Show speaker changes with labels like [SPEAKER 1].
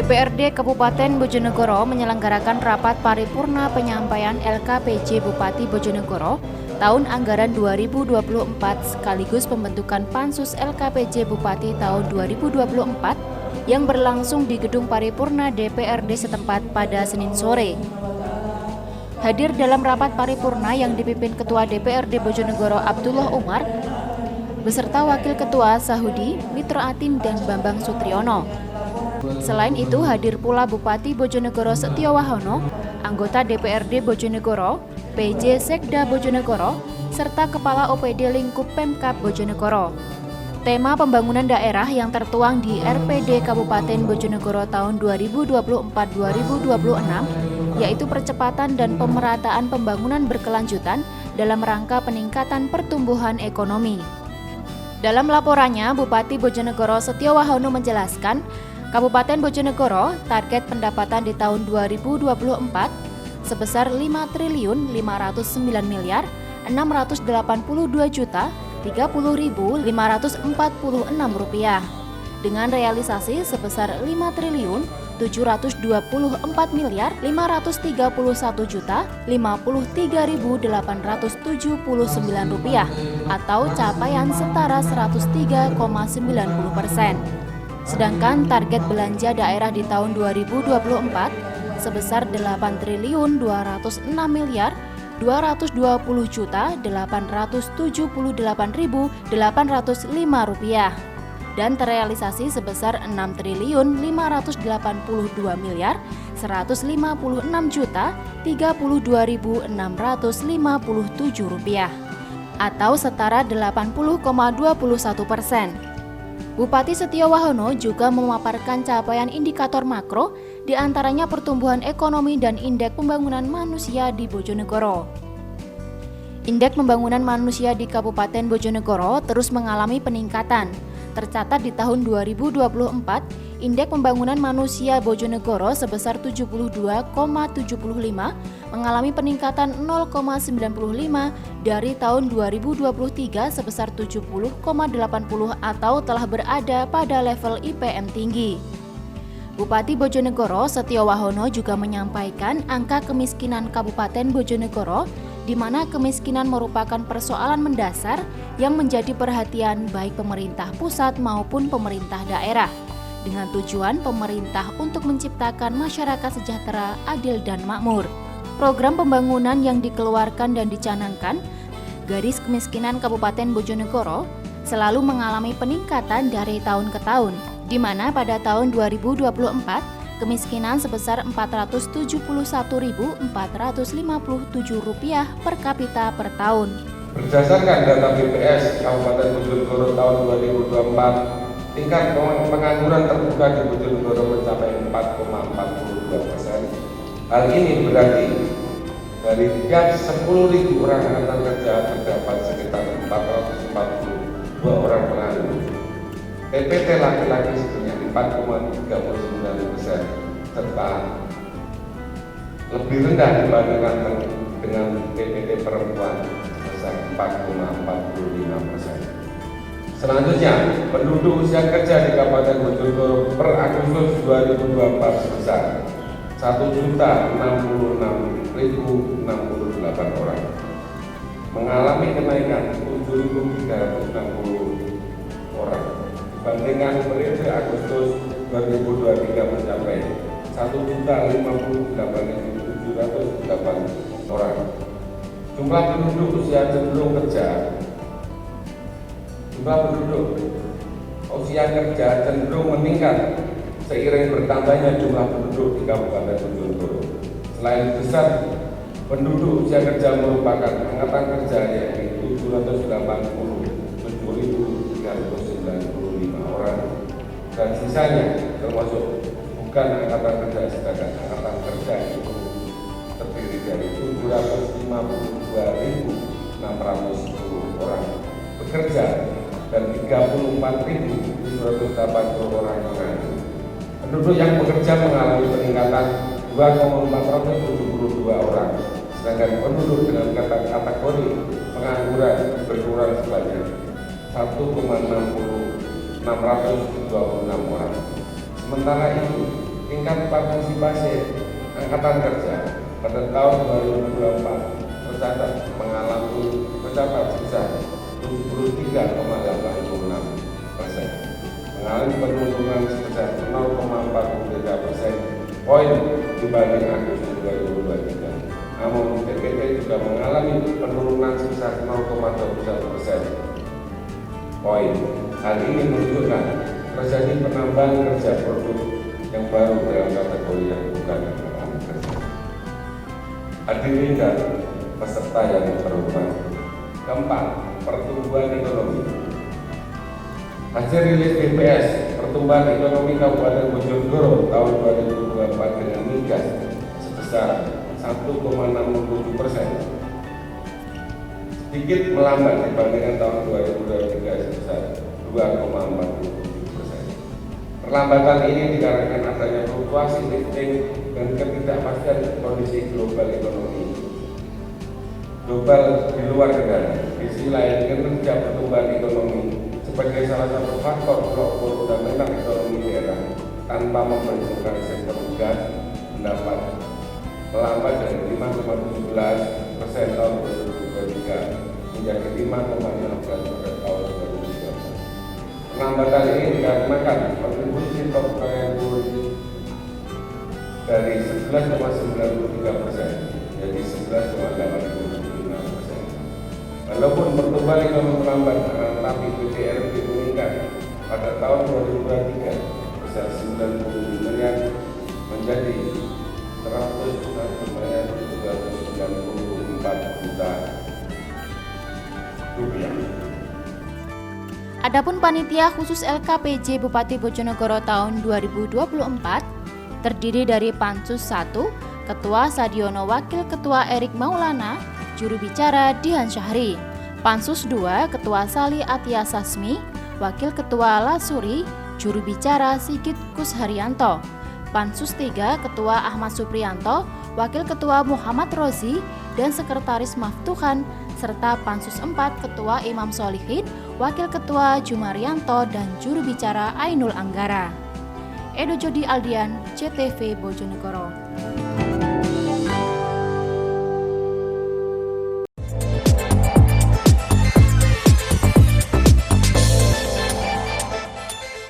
[SPEAKER 1] DPRD Kabupaten Bojonegoro menyelenggarakan rapat paripurna penyampaian LKPJ Bupati Bojonegoro tahun anggaran 2024 sekaligus pembentukan Pansus LKPJ Bupati tahun 2024 yang berlangsung di Gedung Paripurna DPRD setempat pada Senin sore. Hadir dalam rapat paripurna yang dipimpin Ketua DPRD Bojonegoro Abdullah Umar beserta Wakil Ketua Sahudi, Mitra Atin dan Bambang Sutriyono. Selain itu hadir pula Bupati Bojonegoro Setiowahono, anggota DPRD Bojonegoro, PJ Sekda Bojonegoro, serta Kepala OPD Lingkup Pemkab Bojonegoro. Tema pembangunan daerah yang tertuang di RPD Kabupaten Bojonegoro tahun 2024-2026 yaitu percepatan dan pemerataan pembangunan berkelanjutan dalam rangka peningkatan pertumbuhan ekonomi. Dalam laporannya, Bupati Bojonegoro Setiowahono menjelaskan Kabupaten Bojonegoro target pendapatan di tahun 2024 sebesar Rp5.909.682.030.546 dengan realisasi sebesar Rp5.524.531.053.879 atau capaian setara 103,90%. Sedangkan target belanja daerah di tahun 2024 sebesar Rp8.260.878.805 dan terrealisasi sebesar Rp6.580.156.032.657 atau setara 80,21%. Bupati Setiowahono juga memaparkan capaian indikator makro, diantaranya pertumbuhan ekonomi dan indeks pembangunan manusia di Bojonegoro. Indeks pembangunan manusia di Kabupaten Bojonegoro terus mengalami peningkatan. Tercatat di tahun 2024, indeks pembangunan manusia Bojonegoro sebesar 72,75 mengalami peningkatan 0,95 dari tahun 2023 sebesar 70,80 atau telah berada pada level IPM tinggi. Bupati Bojonegoro Setiowahono juga menyampaikan angka kemiskinan Kabupaten Bojonegoro di mana kemiskinan merupakan persoalan mendasar yang menjadi perhatian baik pemerintah pusat maupun pemerintah daerah dengan tujuan pemerintah untuk menciptakan masyarakat sejahtera, adil dan makmur. Program pembangunan yang dikeluarkan dan dicanangkan, garis kemiskinan Kabupaten Bojonegoro selalu mengalami peningkatan dari tahun ke tahun, di mana pada tahun 2024 kemiskinan sebesar Rp471.457 per kapita per tahun.
[SPEAKER 2] Berdasarkan data BPS Kabupaten Bojonegoro tahun 2024, tingkat pengangguran terbuka di Bojonegoro mencapai 4,42%. Hal ini berarti dari tiap 10.000 orang angkatan kerja terdapat sekitar 442 orang penganggur. PPT laki-laki sebanyak 4,39% serta lebih rendah dibandingkan dengan PPT perempuan sebesar 4,45%. Selanjutnya, penduduk usia kerja di Kabupaten Bojonegoro per Agustus 2024 sebesar 1.066.068 orang, mengalami kenaikan 7.360 orang dibandingkan periode Agustus 2023 mencapai 1.058.708 orang. Jumlah penduduk usia cenderung kerja cenderung meningkat seiring bertambahnya jumlah penduduk di Kabupaten Bojonegoro. Selain besar penduduk usia kerja merupakan angkatan kerja yaitu 787.395 orang dan sisanya termasuk bukan angkatan kerja, sedangkan angkatan kerja itu terdiri dari 752.610 orang bekerja dan 34.780 orang menganggur. Penduduk yang bekerja mengalami peningkatan 2,472 orang, sedangkan penduduk dengan kategori pengangguran berkurang sebanyak 1,626 orang. Sementara itu, tingkat partisipasi angkatan kerja pada tahun 2024 mencatat sebesar 73,86%, mengalami penurunan sebesar 0,43% poin dibanding Agustus 2023. Namun PPT juga mengalami penurunan sebesar 0,21% poin. Hal ini menunjukkan terjadi penambahan kerja produk yang baru dalam kategori yang bukan lapangan kerja. Hadirin dan peserta yang terhormat. Keempat, pertumbuhan ekonomi. Hasil rilis BPS pertumbuhan ekonomi Kabupaten Bojonegoro tahun 2024 dengan migas sebesar 1,67%, sedikit melambat dibandingkan tahun 2023 sebesar 2,47%. Perlambatan ini dikarenakan adanya fluktuasi lifting dan ketidakpastian kondisi global ekonomi global di luar negara. Di sisi lain, kinerja pertumbuhan ekonomi sebagai salah satu faktor fundamental ekonomi daerah tanpa memperhitungkan sektor migas mendapat melambat dari 5,17% tahun 2023 menjadi 5,15% pada tahun 2024. Penambatan ini dikarenakan kontribusi top karya turun dari 11,93% menjadi 11,85%. Walaupun pertumbuhan ekonomi melambat, tapi PDRB meningkat pada tahun 2023 sebesar 90 miliar menjadi 101,394 juta rupiah.
[SPEAKER 1] Adapun panitia khusus LKPJ Bupati Bojonegoro tahun 2024 terdiri dari Pansus 1, Ketua Sadiono, Wakil Ketua Erik Maulana, Juru bicara Dian Syahri. Pansus 2, Ketua Sali Atia Sasmi, Wakil Ketua Lasuri, Juru bicara Sigit Kusharyanto. Pansus 3, Ketua Ahmad Supriyanto, Wakil Ketua Muhammad Rozi, dan Sekretaris Maftuhan, serta Pansus 4, Ketua Imam Solihin, Wakil Ketua Jumaryanto, dan Juru bicara Ainul Anggara. Edo Jodi Aldian, CTV Bojonegoro.